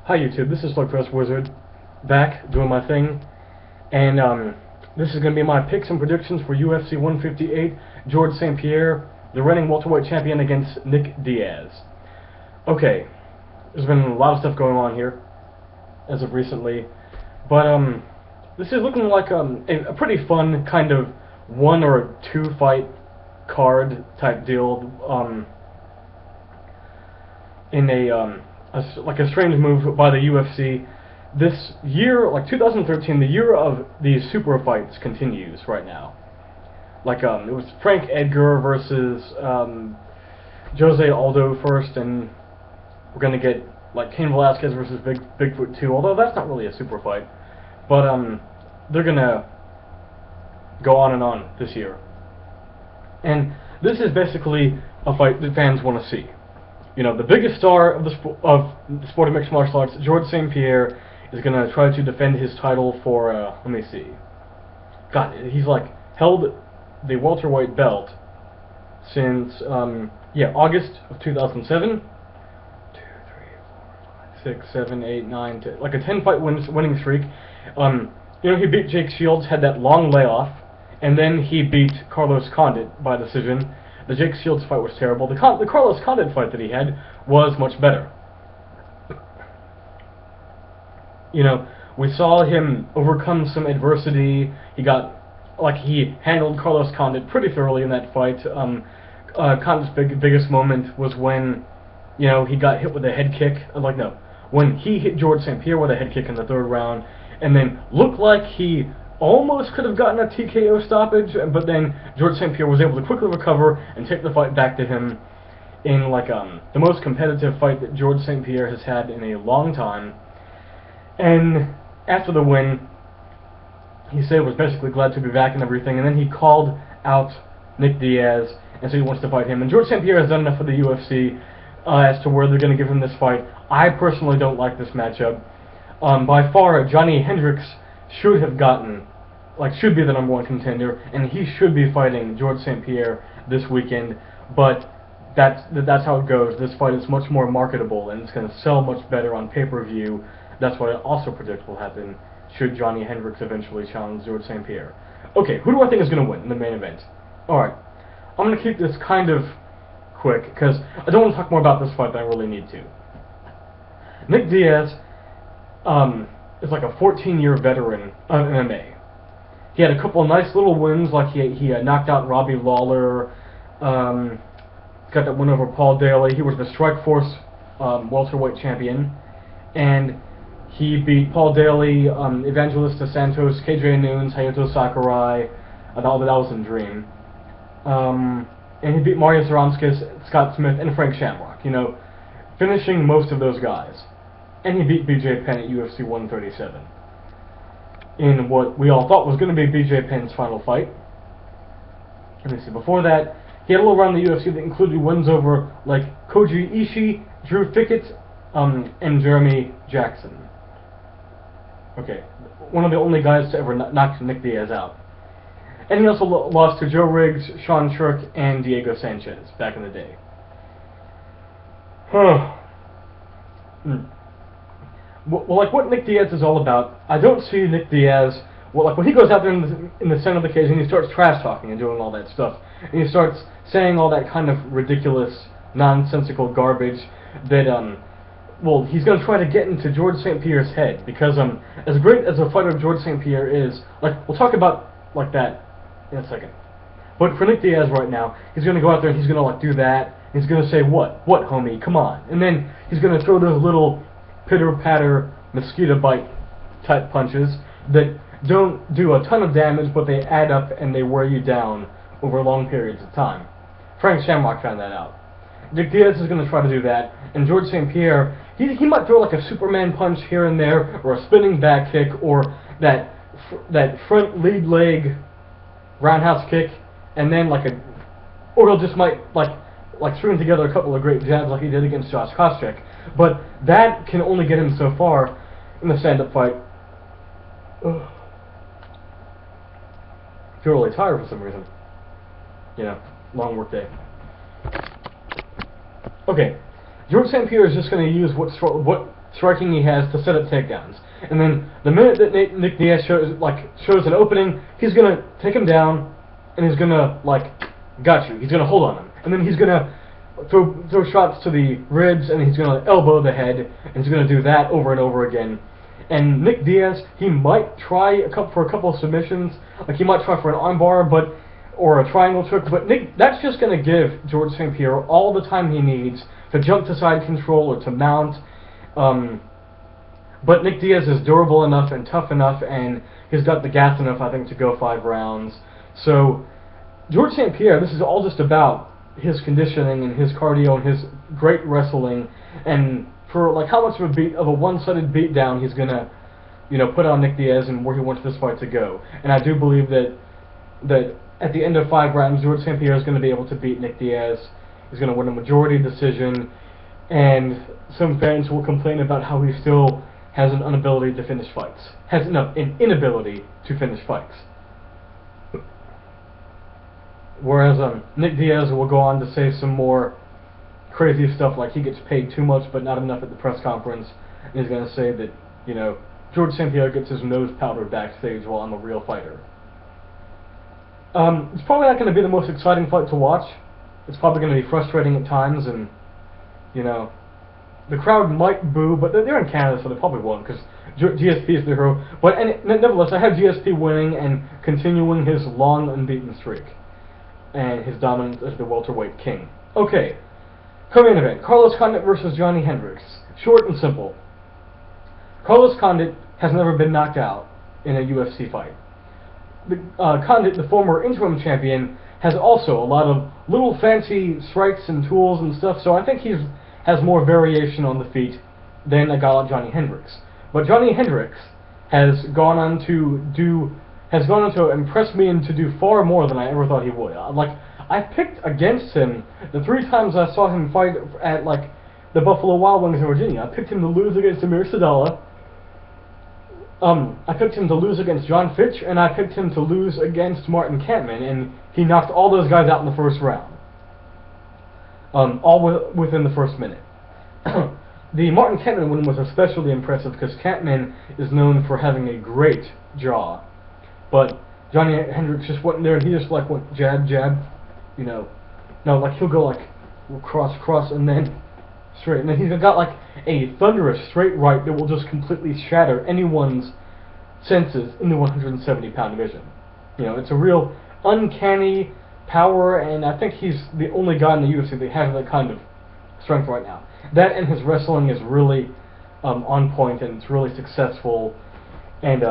Hi YouTube, this is Slugfest Wizard, back doing my thing, and this is going to be my picks and predictions for UFC 158, George St. Pierre, the reigning welterweight champion against Nick Diaz. Okay, there's been a lot of stuff going on here, as of recently, but this is looking like a pretty fun kind of one or two fight card type deal, in like a strange move by the UFC. This year, like 2013, the year of these super fights continues right now. Like it was Frank Edgar versus Jose Aldo first, and we're gonna get like Cain Velasquez versus Bigfoot 2. Although that's not really a super fight, but they're gonna go on and on this year. And this is basically a fight that fans want to see. You know, the biggest star of the sport of mixed martial arts, George St. Pierre, is going to try to defend his title for, let me see. God, he's like held the welterweight belt since, August of 2007. 2, 3, 4, 5, 6, 7, 8, 9, 10, like a 10-fight winning streak. You know, he beat Jake Shields, had that long layoff, and then he beat Carlos Condit by decision. The Jake Shields fight was terrible. The Carlos Condit fight that he had was much better. You know, we saw him overcome some adversity. He handled Carlos Condit pretty thoroughly in that fight. Condit's biggest moment was when, you know, he got hit with a head kick. When he hit George St. Pierre with a head kick in the third round, and then looked like he almost could have gotten a TKO stoppage, but then George St. Pierre was able to quickly recover and take the fight back to him in the most competitive fight that George St. Pierre has had in a long time. And after the win, he said he was basically glad to be back and everything, and then he called out Nick Diaz and said he wants to fight him. And George St. Pierre has done enough for the UFC as to where they're going to give him this fight. I personally don't like this matchup. By far, Johnny Hendricks should be the #1 contender, and he should be fighting George St. Pierre this weekend, but that's how it goes. This fight is much more marketable, and it's going to sell much better on pay-per-view. That's what I also predict will happen should Johnny Hendricks eventually challenge George St. Pierre. Okay, who do I think is going to win in the main event? Alright, I'm going to keep this kind of quick, because I don't want to talk more about this fight than I really need to. Nick Diaz is like a 14-year veteran of MMA. He had a couple of nice little wins, like he knocked out Robbie Lawler, got that win over Paul Daly. He was the Strikeforce welterweight champion, and he beat Paul Daly, Evangelista Santos, KJ Noons, Hayato Sakurai. That was in Dream. And he beat Mario Saronskis, Scott Smith, and Frank Shamrock. You know, finishing most of those guys. And he beat BJ Penn at UFC 137 in what we all thought was going to be BJ Penn's final fight. Let me see. Before that, he had a little run in the UFC that included wins over like Koji Ishii, Drew Fickett, and Jeremy Jackson. Okay, one of the only guys to ever knock Nick Diaz out. And he also lost to Joe Riggs, Sean Shirk, and Diego Sanchez back in the day. Well, like what Nick Diaz is all about, I don't see Nick Diaz, when he goes out there in the center of the cage and he starts trash talking and doing all that stuff, and he starts saying all that kind of ridiculous, nonsensical garbage that, he's going to try to get into George St. Pierre's head, because as great as a fighter George St. Pierre is, we'll talk about that in a second. But for Nick Diaz right now, he's going to go out there and he's going to do that, and he's going to say, what homie, come on, and then he's going to throw those little pitter-patter, mosquito bite type punches that don't do a ton of damage, but they add up and they wear you down over long periods of time. Frank Shamrock found that out. Nick Diaz is going to try to do that, and George St. Pierre, he might throw like a Superman punch here and there, or a spinning back kick, or that front lead leg roundhouse kick, and then or he'll just might string together a couple of great jabs like he did against Josh Koscheck. But that can only get him so far in the stand-up fight. Ugh. I feel really tired for some reason. You know, long work day. Okay, George St. Pierre is just going to use what striking he has to set up takedowns. And then the minute that Nick Diaz shows an opening, he's gonna take him down, and he's gonna got you. He's gonna hold on him, and then he's gonna throw shots to the ribs, and he's gonna elbow the head, and he's gonna do that over and over again. And Nick Diaz, he might try for a couple of submissions, like he might try for an armbar, or a triangle choke, but that's just gonna give George St. Pierre all the time he needs to jump to side control or to mount. But Nick Diaz is durable enough and tough enough, and he's got the gas enough, I think, to go 5 rounds. So George St. Pierre, this is all just about his conditioning and his cardio and his great wrestling, and for how much of a one-sided beatdown he's gonna, put on Nick Diaz and where he wants this fight to go. And I do believe that at the end of 5 rounds, George St. Pierre is going to be able to beat Nick Diaz. He's going to win a majority decision, and some fans will complain about how he still has an inability to finish fights. An inability to finish fights. Whereas Nick Diaz will go on to say some more crazy stuff like he gets paid too much but not enough at the press conference, and he's going to say that, George St. Pierre gets his nose powdered backstage while I'm a real fighter. It's probably not going to be the most exciting fight to watch. It's probably going to be frustrating at times, and, the crowd might boo, but they're in Canada, so they probably won't, because GSP is the hero. But nevertheless, I have GSP winning and continuing his long unbeaten streak, and his dominance as the welterweight king. Okay, co-main event, Carlos Condit versus Johnny Hendricks. Short and simple. Carlos Condit has never been knocked out in a UFC fight. Condit, the former interim champion, has also a lot of little fancy strikes and tools and stuff, so I think he has more variation on the feet than a guy like Johnny Hendricks. But Johnny Hendricks has gone on to impress me and to do far more than I ever thought he would. I picked against him the 3 times I saw him fight at the Buffalo Wild Wings in Virginia. I picked him to lose against Amir Sadallah. I picked him to lose against John Fitch, and I picked him to lose against Martin Kampmann, and he knocked all those guys out in the first round. All within the first minute. The Martin Kampmann win was especially impressive because Kampmann is known for having a great jaw. But Johnny Hendricks just went in there and he just went jab, jab, no, he'll go cross, cross, and then straight. And then he's got a thunderous straight right that will just completely shatter anyone's senses in the 170-pound division. It's a real uncanny power, and I think he's the only guy in the UFC that has that kind of strength right now. That and his wrestling is really on point, and it's really successful, and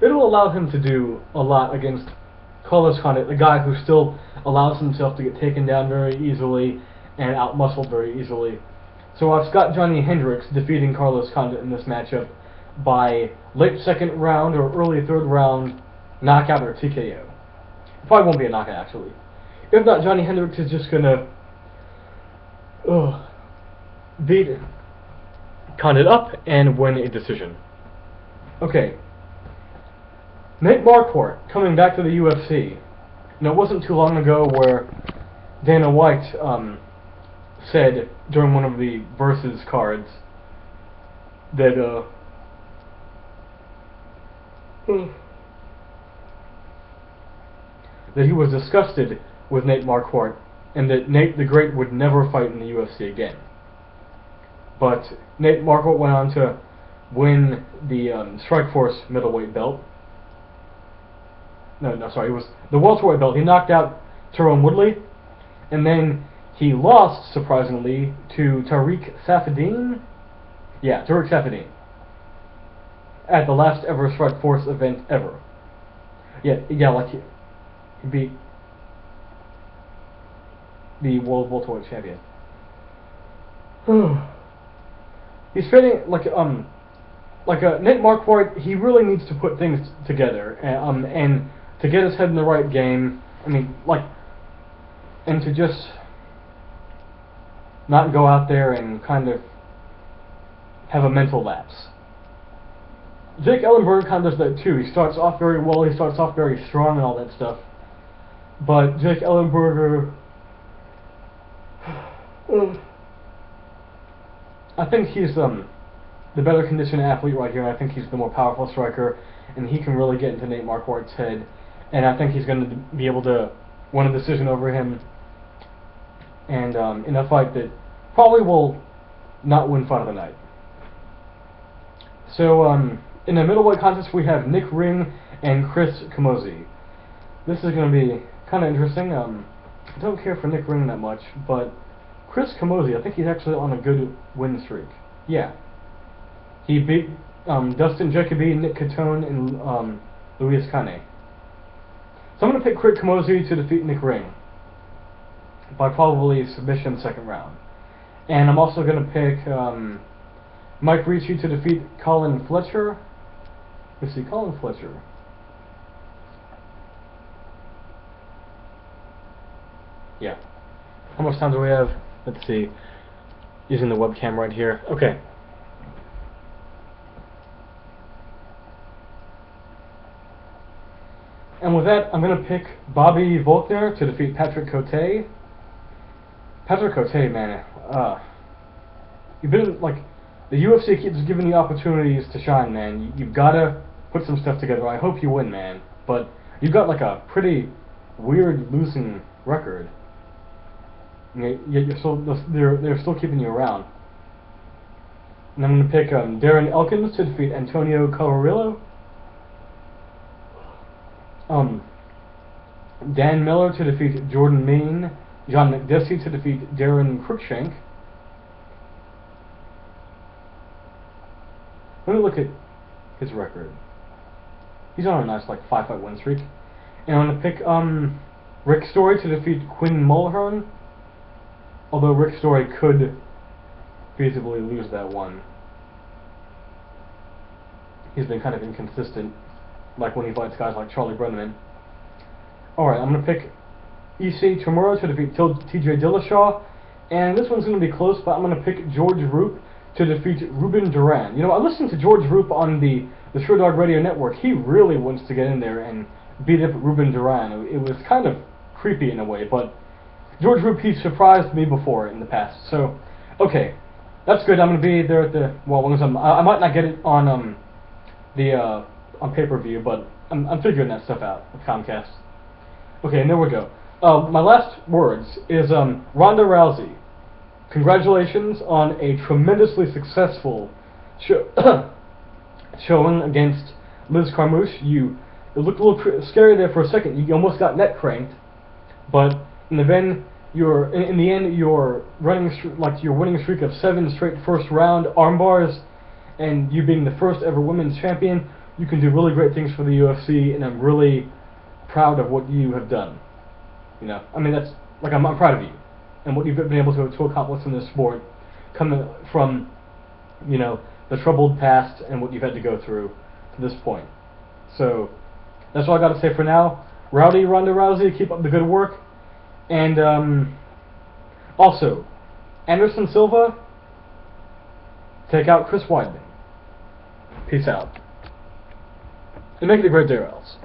it'll allow him to do a lot against Carlos Condit, a guy who still allows himself to get taken down very easily and out-muscled very easily. So I've got Johnny Hendricks defeating Carlos Condit in this matchup by late 2nd round or early 3rd round knockout or TKO. It probably won't be a knockout, actually. If not, Johnny Hendricks is just gonna beat Condit up and win a decision. Okay. Nate Marquardt coming back to the UFC. It wasn't too long ago where Dana White said during one of the Versus cards that that he was disgusted with Nate Marquardt and that Nate the Great would never fight in the UFC again. But Nate Marquardt went on to win the Strikeforce middleweight belt. It was the welterweight belt. He knocked out Tyrone Woodley, and then he lost, surprisingly, to Tariq Saffiedine. Yeah, Tariq Saffiedine. At the last ever Strikeforce event ever. Yeah, he beat the world welterweight champion. He's fighting Nate Marquardt. He really needs to put things together, and to get his head in the right game. And to just not go out there and kind of have a mental lapse. Jake Ellenberger kind of does that too. He starts off very well, he starts off very strong and all that stuff. But Jake Ellenberger I think he's the better conditioned athlete right here. I think he's the more powerful striker, and he can really get into Nate Marquardt's head. And I think he's going to be able to win a decision over him, and in a fight that probably will not win fight of the night. So in the middleweight contest we have Nick Ring and Chris Camozzi. This is going to be kind of interesting. I don't care for Nick Ring that much, but Chris Camozzi, I think he's actually on a good win streak. Yeah. He beat Dustin Jacoby, Nick Catone, and Luis Cane. So I'm going to pick Chris Camozzi to defeat Nick Ring by probably submission second round. And I'm also going to pick Mike Ricci to defeat Colin Fletcher. Let's see, Colin Fletcher. Yeah. How much time do we have? Let's see. Using the webcam right here. Okay. And with that, I'm going to pick Bobby Volkner to defeat Patrick Cote. Patrick Cote, man. You've been, like, the UFC keeps giving you opportunities to shine, man. You've got to put some stuff together. I hope you win, man. But you've got, like, a pretty weird losing record. Yet you're still, they're still keeping you around. And I'm going to pick Darren Elkins to defeat Antonio Camarillo. Dan Miller to defeat Jordan Main. John McDessie to defeat Darren Cruikshank. Let me look at his record. He's on a nice, like, 5-fight win streak. And I'm going to pick Rick Story to defeat Quinn Mulhern. Although Rick Story could feasibly lose that one. He's been kind of inconsistent, like when he fights guys like Charlie Brenneman. Alright, I'm going to pick EC Tomorrow to defeat TJ Dillashaw. And this one's going to be close, but I'm going to pick George Roop to defeat Ruben Duran. You know, I listened to George Roop on the Sure Dog Radio Network. He really wants to get in there and beat up Ruben Duran. It was kind of creepy in a way, but George Roop, he surprised me before in the past. So, okay, that's good. I'm going to be there at the, well, I might not get it on on pay-per-view, but I'm figuring that stuff out with Comcast. Okay, and there we go. My last words is Ronda Rousey. Congratulations on a tremendously successful showing against Liz Carmouche. It looked a little scary there for a second. You almost got neck cranked, but in the end, you're winning a streak of 7 straight first round arm bars, and you being the first ever women's champion. You can do really great things for the UFC, and I'm really proud of what you have done. You know, I mean, that's, like, I'm proud of you and what you've been able to accomplish in this sport, coming from, you know, the troubled past and what you've had to go through to this point. So that's all I got to say for now. Rowdy Ronda Rousey, keep up the good work. And also, Anderson Silva, take out Chris Weidman. Peace out. And make it a great day, else.